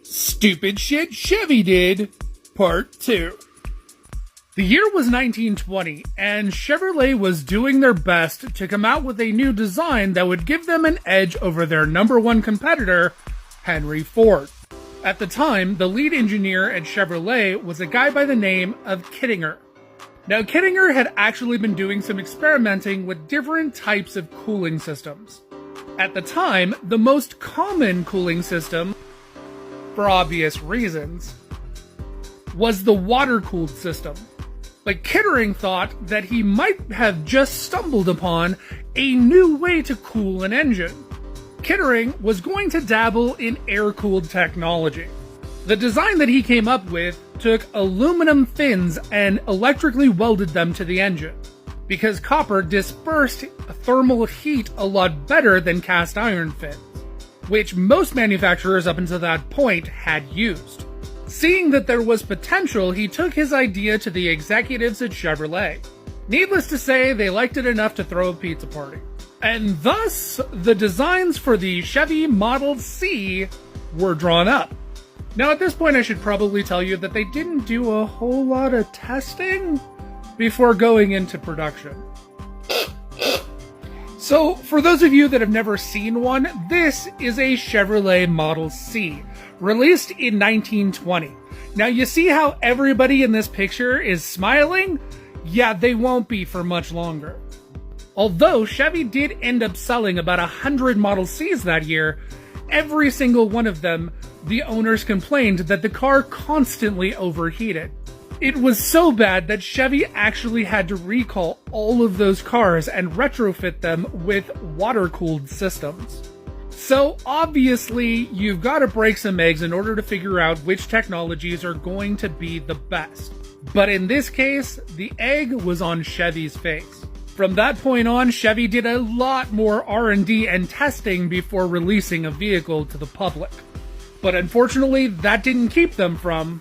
Stupid Shit Chevy Did, Part 2. The year was 1920, and Chevrolet was doing their best to come out with a new design that would give them an edge over their number one competitor, Henry Ford. At the time, the lead engineer at Chevrolet was a guy by the name of Kittinger. Now, Kittinger had actually been doing some experimenting with different types of cooling systems. At the time, the most common cooling system, for obvious reasons, was the water-cooled system. But Kittinger thought that he might have just stumbled upon a new way to cool an engine. Kittinger was going to dabble in air-cooled technology. The design that he came up with took aluminum fins and electrically welded them to the engine, because copper dispersed thermal heat a lot better than cast iron fins, which most manufacturers up until that point had used. Seeing that there was potential, he took his idea to the executives at Chevrolet. Needless to say, they liked it enough to throw a pizza party. And thus, the designs for the Chevy Model C were drawn up. Now at this point I should probably tell you that they didn't do a whole lot of testing before going into production. So, for those of you that have never seen one, this is a Chevrolet Model C, released in 1920. Now, you see how everybody in this picture is smiling? Yeah, they won't be for much longer. Although Chevy did end up selling about 100 Model Cs that year, every single one of them, the owners complained that the car constantly overheated. It was so bad that Chevy actually had to recall all of those cars and retrofit them with water-cooled systems. So obviously, you've got to break some eggs in order to figure out which technologies are going to be the best. But in this case, the egg was on Chevy's face. From that point on, Chevy did a lot more R&D and testing before releasing a vehicle to the public. But unfortunately, that didn't keep them from